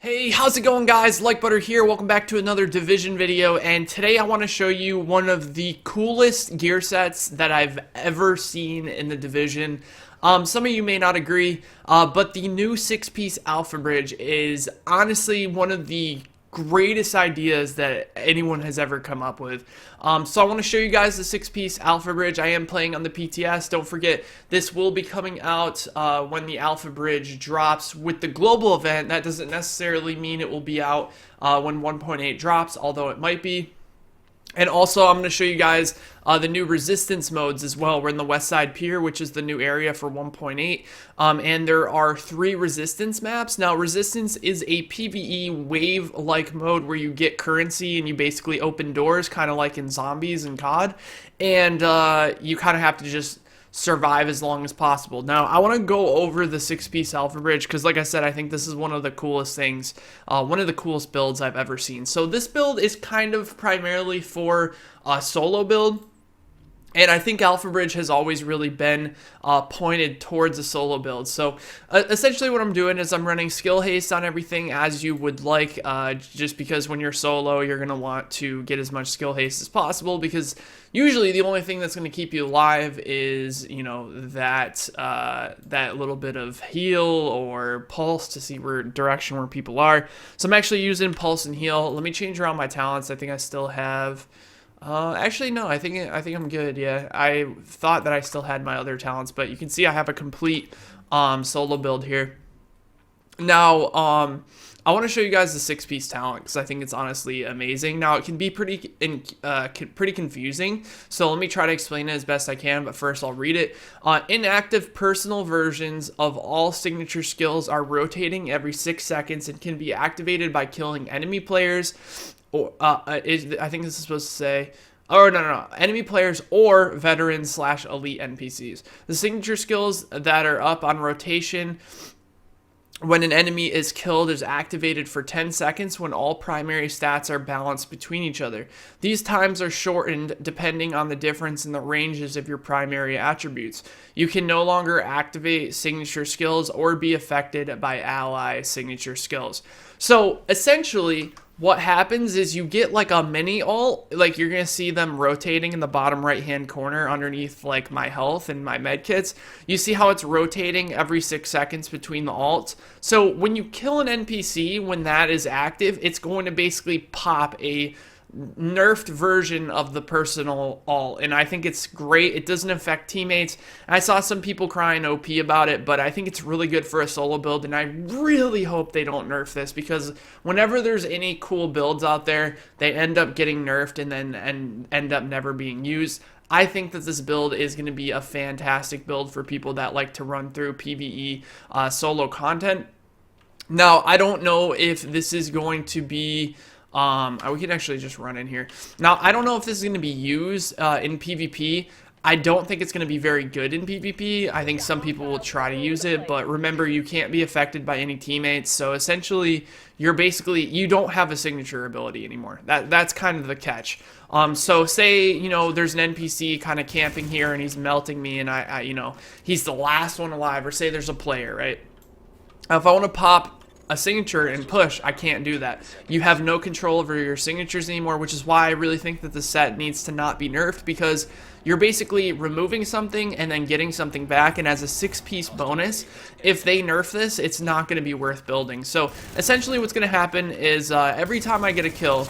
Hey, how's it going, guys? Like Butter here. Welcome back to another Division video, and today I want to show you one of the coolest gear sets that I've ever seen in the Division. Some of you may not agree, but the new 6-piece Alpha Bridge is honestly one of the greatest ideas that anyone has ever come up with. So I want to show you guys the 6-piece Alpha Bridge. I am playing on the PTS. Don't forget, this will be coming out when the Alpha Bridge drops with the global event. That doesn't necessarily mean it will be out when 1.8 drops, although it might be. And also, I'm going to show you guys the new resistance modes as well. We're in the West Side Pier, which is the new area for 1.8. And there are 3 resistance maps. Now, resistance is a PvE wave-like mode where you get currency and you basically open doors, kind of like in Zombies and COD. And you kind of have to just survive as long as possible. Now, I want to go over the 6-piece Alpha Bridge because, like I said, I think this is one of the coolest things, one of the coolest builds I've ever seen. So this build is kind of primarily for a solo build. And I think Alpha Bridge has always really been pointed towards a solo build. So essentially what I'm doing is I'm running skill haste on everything as you would like, just because when you're solo, you're going to want to get as much skill haste as possible, because usually the only thing that's going to keep you alive is, you know, that little bit of heal or pulse to see where direction where people are. So I'm actually using pulse and heal. Let me change around my talents. I think I still have... actually, no, I think I'm good. Yeah, I thought that I still had my other talents, but you can see I have a complete solo build here. Now, I want to show you guys the 6-piece talent because I think it's honestly amazing. Now, it can be pretty confusing, so let me try to explain it as best I can, but first I'll read it. Inactive personal versions of all signature skills are rotating every 6 seconds and can be activated by killing enemy players. Or I think this is supposed to say, oh, no, enemy players or veterans/elite NPCs. The signature skills that are up on rotation when an enemy is killed is activated for 10 seconds when all primary stats are balanced between each other. These times are shortened depending on the difference in the ranges of your primary attributes. You can no longer activate signature skills or be affected by ally signature skills. So essentially, what happens is you get like a mini ult, like you're going to see them rotating in the bottom right hand corner underneath like my health and my med kits. You see how it's rotating every 6 seconds between the ults. So when you kill an NPC, when that is active, it's going to basically pop a nerfed version of the personal ult, and I think it's great. It doesn't affect teammates. I saw some people crying OP about it, but I think it's really good for a solo build, and I really hope they don't nerf this, because whenever there's any cool builds out there, they end up getting nerfed and then end up never being used. I think that this build is going to be a fantastic build for people that like to run through PvE solo content. Now, I don't know if this is going to be... we can actually just run in here. Now, I don't know if this is going to be used in PvP. I don't think it's going to be very good in PvP. I think some people will try to use it, but remember, you can't be affected by any teammates. So essentially, you don't have a signature ability anymore. That's kind of the catch. So say, you know, there's an NPC kind of camping here and he's melting me, and I you know, he's the last one alive, or say there's a player, right? If I want to pop a signature and push, I can't do that. You have no control over your signatures anymore, which is why I really think that the set needs to not be nerfed, because you're basically removing something and then getting something back, and as a 6-piece bonus, if they nerf this, it's not going to be worth building. So essentially what's going to happen is every time I get a kill,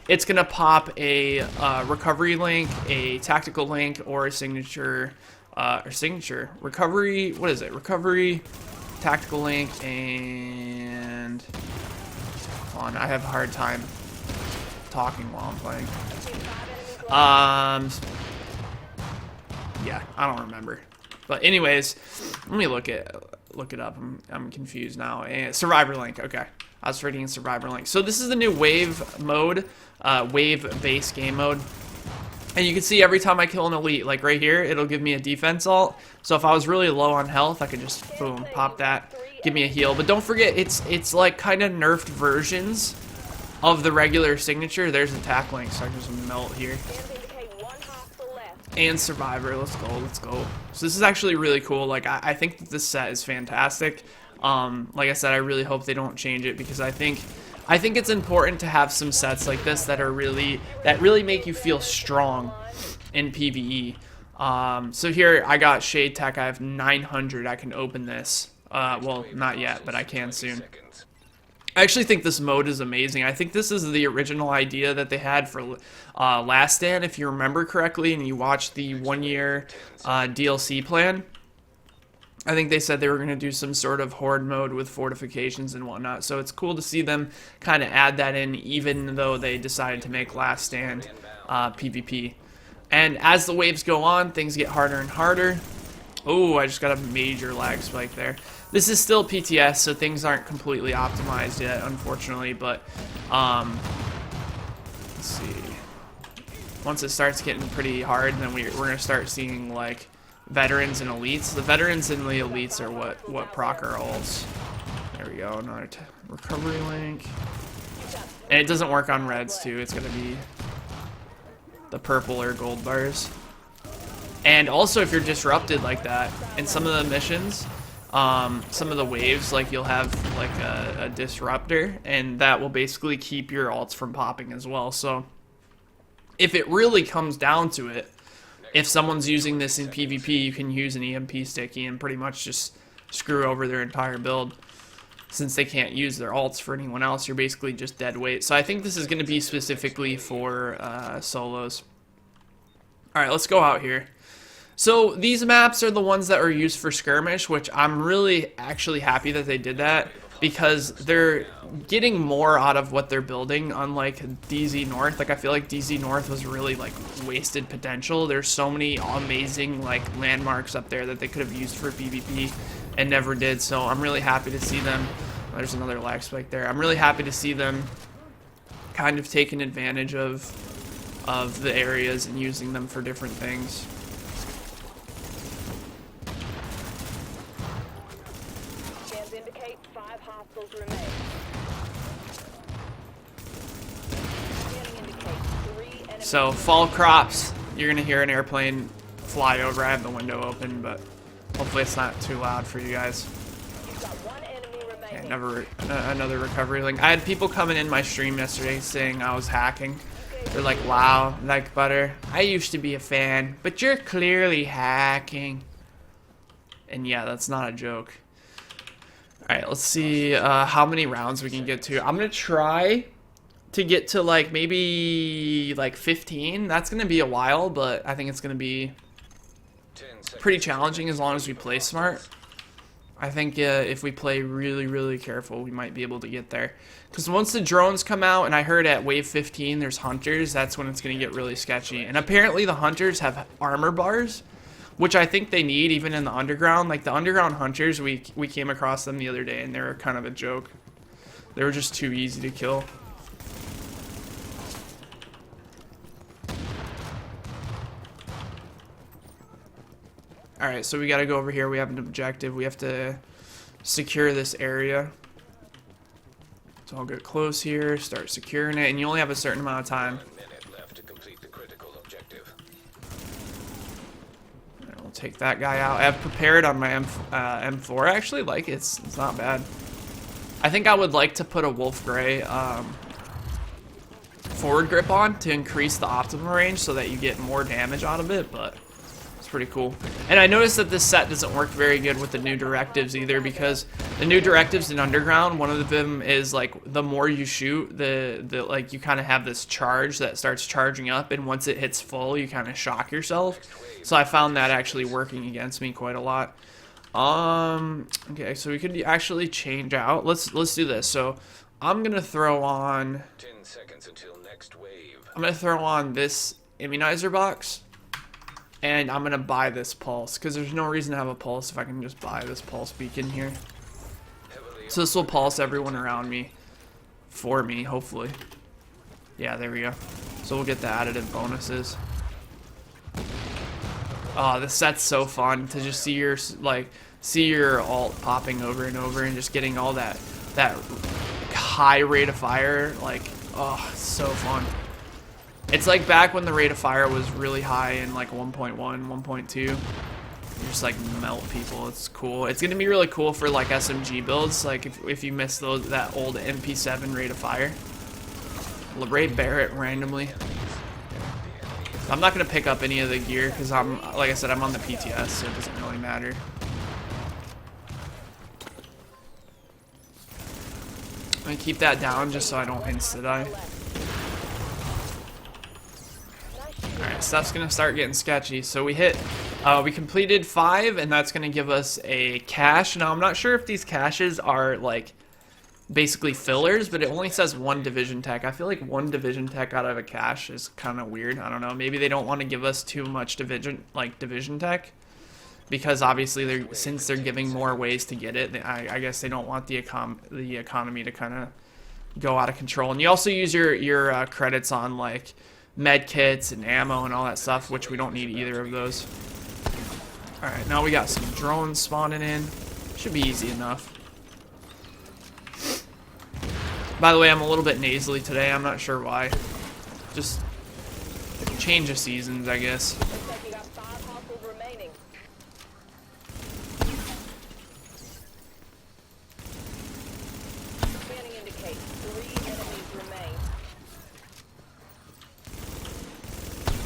it's going to pop a recovery link, a tactical link, or a signature, recovery, what is it? Recovery, tactical link, and hold on, I have a hard time talking while I'm playing. Yeah, I don't remember. But anyways, let me look it up. I'm confused now. And Survivor Link. Okay, I was reading Survivor Link. So this is the new wave mode, wave-based game mode. And you can see every time I kill an elite, like right here, it'll give me a defense ult. So if I was really low on health, I could just, boom, pop that, give me a heal. But don't forget, it's like kind of nerfed versions of the regular signature. There's a attack link, so I can just melt here. And Survivor, let's go. So this is actually really cool. Like, I think that this set is fantastic. Like I said, I really hope they don't change it, because I think it's important to have some sets like this that really make you feel strong in PvE. So here I got Shade Tech. I have 900. I can open this. Well, not yet, but I can soon. I actually think this mode is amazing. I think this is the original idea that they had for Last Stand, if you remember correctly, and you watched the 1-year DLC plan. I think they said they were going to do some sort of horde mode with fortifications and whatnot. So it's cool to see them kind of add that in, even though they decided to make Last Stand PvP. And as the waves go on, things get harder and harder. Oh, I just got a major lag spike there. This is still PTS, so things aren't completely optimized yet, unfortunately. But let's see. Once it starts getting pretty hard, then we're going to start seeing like veterans and elites. The veterans and the elites are what proc our ults. There we go, another recovery link. And it doesn't work on reds too. It's gonna be the purple or gold bars. And also, if you're disrupted like that in some of the missions, some of the waves, like you'll have like a disruptor, and that will basically keep your ults from popping as well. So if it really comes down to it, if someone's using this in PvP, you can use an EMP sticky and pretty much just screw over their entire build. Since they can't use their ults for anyone else, you're basically just dead weight. So I think this is going to be specifically for solos. Alright, let's go out here. So these maps are the ones that are used for skirmish, which I'm really actually happy that they did that, because they're getting more out of what they're building, unlike DZ North. Like, I feel like DZ North was really like wasted potential. There's so many amazing like landmarks up there that they could have used for PvP and never did. So I'm really happy to see them. There's another lag spike there. I'm really happy to see them kind of taking advantage of the areas and using them for different things. So fall crops, you're gonna hear an airplane fly over. I have the window open, but hopefully it's not too loud for you guys. Okay, another recovery link. I had people coming in my stream yesterday saying I was hacking. They're like, wow, like butter, I used to be a fan, but you're clearly hacking. And yeah, that's not a joke. Alright, let's see how many rounds we can get to. I'm gonna try to get to like maybe like 15. That's gonna be a while, but I think it's gonna be pretty challenging as long as we play smart. I think if we play really careful, we might be able to get there. Because once the drones come out, and I heard at wave 15 there's hunters, that's when it's gonna get really sketchy. And apparently the hunters have armor bars, which I think they need even in the underground. Like the underground hunters, we came across them the other day, and they were kind of a joke. They were just too easy to kill. Alright, so we gotta go over here. We have an objective. We have to secure this area. So I'll get close here, start securing it, and you only have a certain amount of time. 1 minute left to complete the critical objective. Alright, we'll take that guy out. I have prepared on my M4. I actually like it. It's not bad. I think I would like to put a Wolf Grey forward grip on to increase the optimal range so that you get more damage out of it, but pretty cool. And I noticed that this set doesn't work very good with the new directives either, because the new directives in Underground, one of them is like the more you shoot, the like you kind of have this charge that starts charging up, and once it hits full, you kind of shock yourself. So I found that actually working against me quite a lot. Okay, so we could actually change out. Let's do this. So I'm gonna throw on 10 seconds until next wave. I'm gonna throw on this immunizer box. And I'm gonna buy this pulse, because there's no reason to have a pulse if I can just buy this pulse beacon here. So this will pulse everyone around me, for me, hopefully. Yeah, there we go. So we'll get the additive bonuses. Oh, this set's so fun to just see your alt popping over and over and just getting all that high rate of fire. Like, oh, it's so fun. It's like back when the rate of fire was really high in like 1.1, 1.2. just like melt people. It's cool. It's gonna be really cool for like SMG builds. Like if you miss that old MP7 rate of fire. LeRae Barrett randomly. I'm not gonna pick up any of the gear because like I said, I'm on the PTS, so it doesn't really matter. I'm gonna keep that down just so I don't insta-die. Alright, stuff's gonna start getting sketchy. So we completed 5, and that's gonna give us a cache. Now I'm not sure if these caches are like basically fillers, but it only says 1 division tech. I feel like 1 division tech out of a cache is kind of weird. I don't know. Maybe they don't want to give us too much division tech, because obviously since they're giving more ways to get it, I guess they don't want the economy to kind of go out of control. And you also use your credits on like med kits and ammo and all that stuff, which we don't need either of those. All right, now we got some drones spawning in. Should be easy enough. By the way, I'm a little bit nasally today. I'm not sure why. Just change of seasons, I guess. Looks like you got 5 hostiles remaining. Scanning indicates 3 enemies remain.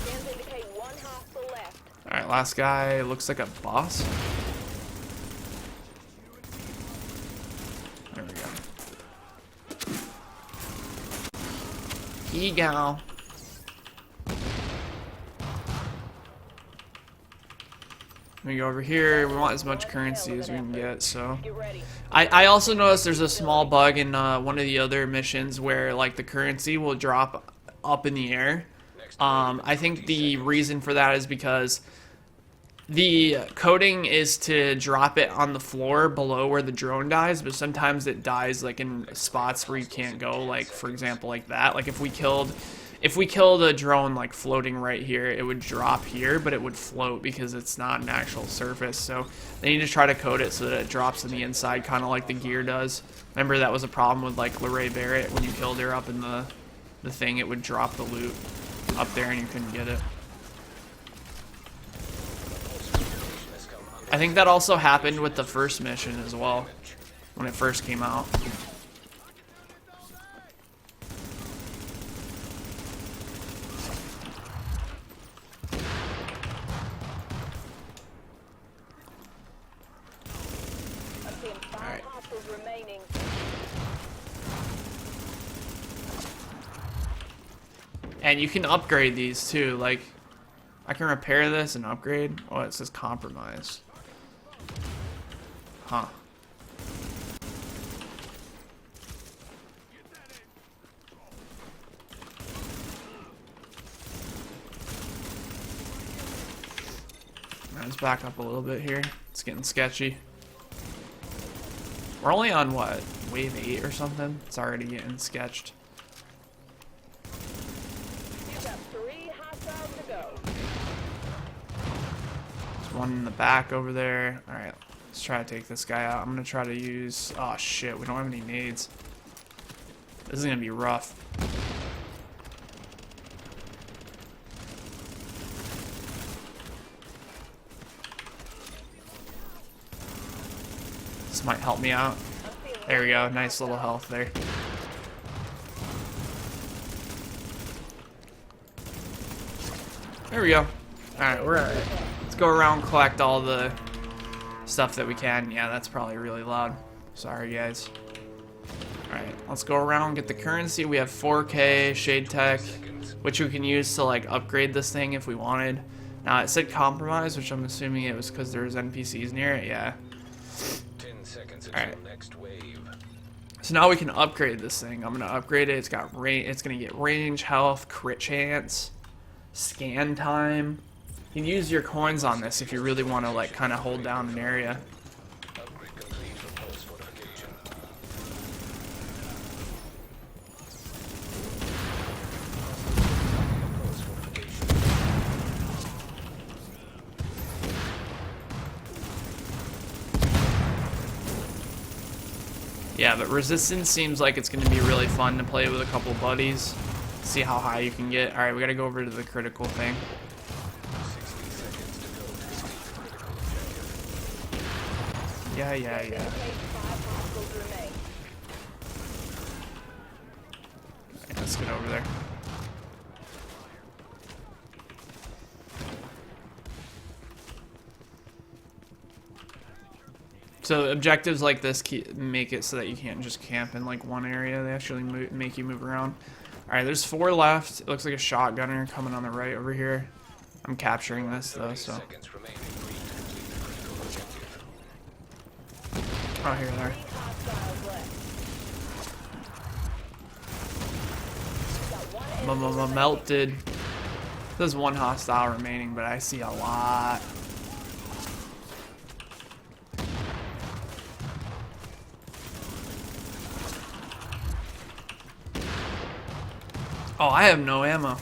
Scans indicate 1 hostile left. Alright, last guy looks like a boss. There we go. Egal. We go over here. We want as much currency as we can get, so. Get ready. I also noticed there's a small bug in one of the other missions where like the currency will drop up in the air. I think the reason for that is because the coding is to drop it on the floor below where the drone dies, but sometimes it dies like in spots where you can't go, like for example like that. Like if we killed a drone like floating right here, it would drop here, but it would float because it's not an actual surface. So they need to try to code it so that it drops on the inside, kind of like the gear does. Remember that was a problem with like LeRae Barrett. When you killed her up in the thing, it would drop the loot up there and you couldn't get it. I think that also happened with the first mission as well, when it first came out. I'm seeing 5 hostiles remaining. And you can upgrade these too, like I can repair this and upgrade. Oh, it says compromise. Huh. Let's back up a little bit here. It's getting sketchy. We're only on what? Wave 8 or something? It's already getting sketched. You've got 3 hostiles to go. There's one in the back over there. Alright, let's try to take this guy out. I'm gonna try to use... Oh shit, we don't have any nades. This is gonna be rough. This might help me out. There we go, nice little health there. There we go. Alright, we're alright. Let's go around, collect all the stuff that we can. Yeah, that's probably really loud. Sorry, guys. Alright, let's go around, get the currency. We have 4K, Shade Tech, which we can use to, like, upgrade this thing if we wanted. Now, it said compromise, which I'm assuming it was because there's NPCs near it. Yeah. 10 seconds until Alright. next wave. So now we can upgrade this thing. I'm gonna upgrade it. It's got range. It's gonna get range, health, crit chance, scan time. You can use your coins on this if you really want to like kind of hold down an area. Upgrade complete for pulse fortification. Pulse fortification. Yeah, but resistance seems like it's gonna be really fun to play with a couple buddies. See how high you can get. All right, we gotta go over to the critical thing. 60 seconds to go to complete critical objective. Yeah. Indicate 5 hostiles remain. Alright, let's get over there. So objectives like this make it so that you can't just camp in like one area. They actually make you move around. All right, there's 4 left. It looks like a shotgunner coming on the right over here. I'm capturing this though, 30 so. seconds remaining. Green to complete the critical objective. Oh, here they are. 3 hostiles left. Got 1 enemy remaining. Melted. There's 1 hostile remaining, but I see a lot. Oh, I have no ammo.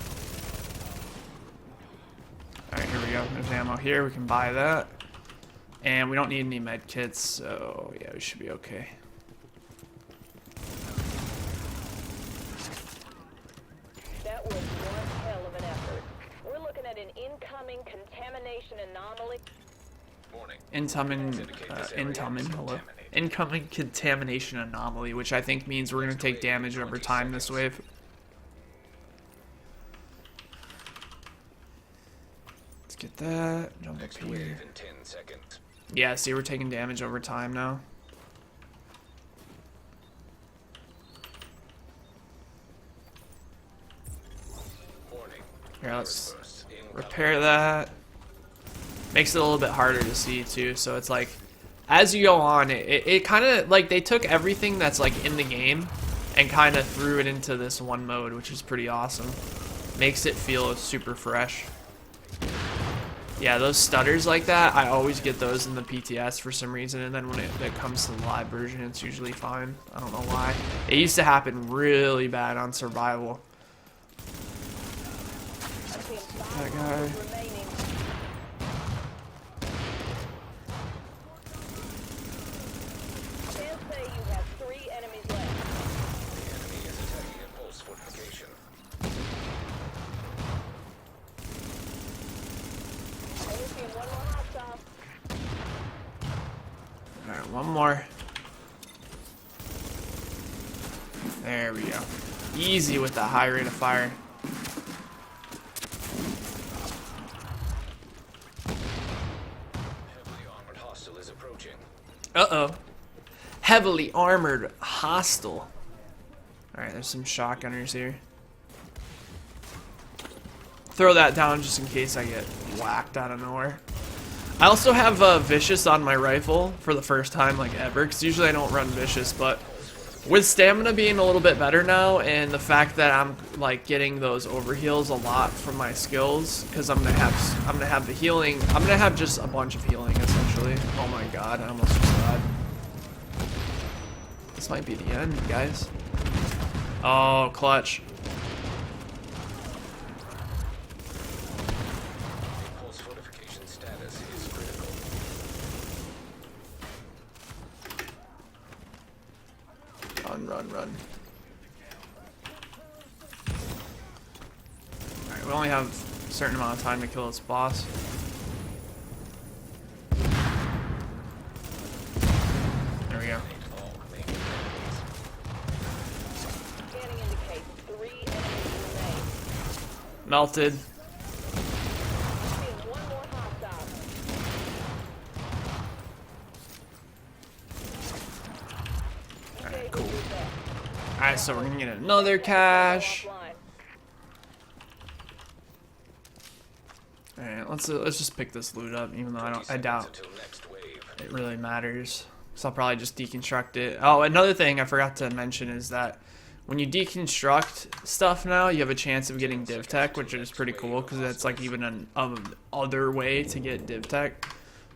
Alright, here we go. There's ammo here. We can buy that. And we don't need any med kits, so yeah, we should be okay. That was one hell of an effort. We're looking at an incoming contamination anomaly. Warning. Incoming contamination anomaly, which I think means we're gonna take damage over time this wave. Let's get that. Jump up Next wave here. in 10 seconds. Yeah, see, we're taking damage over time now. Warning. Here, let's Bursts incoming. repair that. Makes it a little bit harder to see too, so it's like as you go on, it kind of like they took everything that's like in the game and kind of threw it into this one mode, which is pretty awesome. Makes it feel super fresh. Yeah, those stutters like that, I always get those in the PTS for some reason, and then when it comes to the live version, it's usually fine. I don't know why. It used to happen really bad on survival. I'm seeing 5 That guy. hostiles remaining. Scans say you have 3 enemies left. The enemy is attacking a pulse fortification. Only seeing 1 more hostile. Alright, one more. There we go. Easy with that high rate of fire. Heavily armored hostile is approaching. Uh-oh. Heavily armored hostile. Alright, there's some shotgunners here. Throw that down just in case I get whacked out of nowhere. I also have Vicious on my rifle for the first time like ever, because usually I don't run Vicious, but with stamina being a little bit better now and the fact that I'm like getting those overheals a lot from my skills, because I'm gonna have the healing. I'm gonna have just a bunch of healing essentially. Oh my god, I almost just died. This might be the end, guys. Oh, clutch. Pulse fortification status is critical. Run. Alright, we only have a certain amount of time to kill this boss. There we go. All remaining enemies. Scanning indicates 3 enemies remain. Melted. Seeing 1 more hostile. Alright, cool. Alright, so we're gonna get another cache. Alright, let's just pick this loot up, even though I doubt Until next wave. it really matters. So I'll probably just deconstruct it. Oh, another thing I forgot to mention is that when you deconstruct stuff now, you have a chance of getting div tech, which is pretty cool because that's like even an other way to get div tech.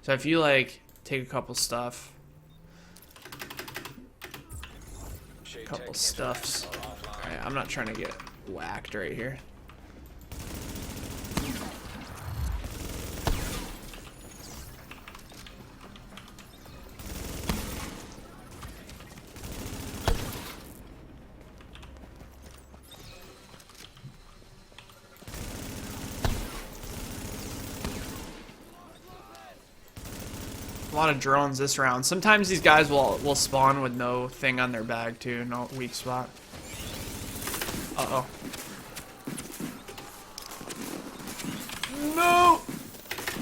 So if you like take a couple stuff, Shade couple tech stuffs. are offline. Alright, I'm not trying to get whacked right here. A lot of drones this round. Sometimes these guys will spawn with no thing on their bag too, no weak spot. Uh-oh. No!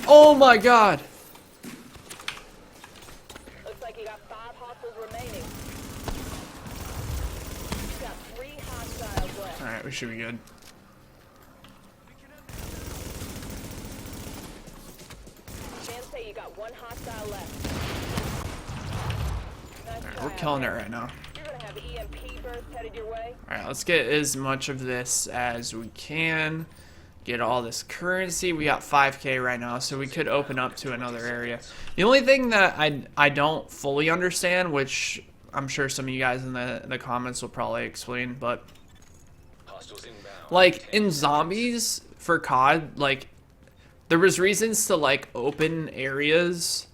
Oh my god! Looks like you got 5 hostiles remaining. You got 3 hostiles left. Alright, we should be good. Fans say you got 1 hostile left. Nice Alright, try we're out killing it there. right now. You're gonna have EMP burst headed your way. Alright, let's get as much of this as we can. Get all this currency. We got 5k right now, so we could open up to another area. The only thing that I don't fully understand, which I'm sure some of you guys in the comments will probably explain, but Hostiles inbound. like in zombies for COD, like there was reasons to like open areas,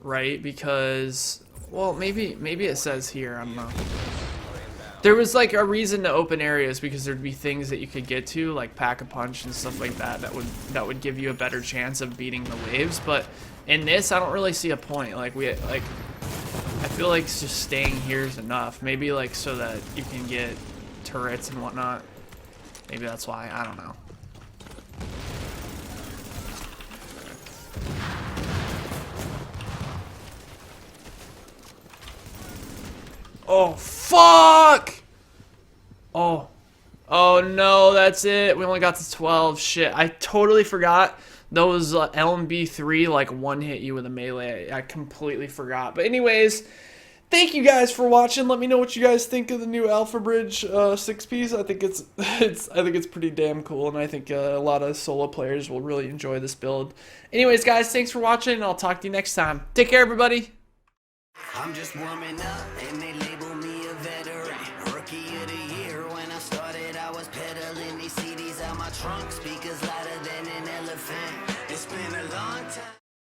right? Because, well, maybe it says here, I don't know. There was like a reason to open areas because there'd be things that you could get to, like Pack-a-Punch and stuff like that, that would give you a better chance of beating the waves. But in this, I don't really see a point. Like I feel like just staying here is enough. Maybe like so that you can get turrets and whatnot. Maybe that's why. I don't know. Oh, fuck! Oh. Oh, no, that's it. We only got to 12. Shit, I totally forgot those LMB3, like, one-hit you with a melee. I completely forgot. But anyways, thank you guys for watching. Let me know what you guys think of the new Alpha Bridge 6-piece. I think it's pretty damn cool, and I think a lot of solo players will really enjoy this build. Anyways, guys, thanks for watching, and I'll talk to you next time. Take care, everybody. I'm just warming up and they label me a veteran. Rookie of the year. When I started I was peddling these CDs out my trunk. Speakers louder than an elephant. It's been a long time.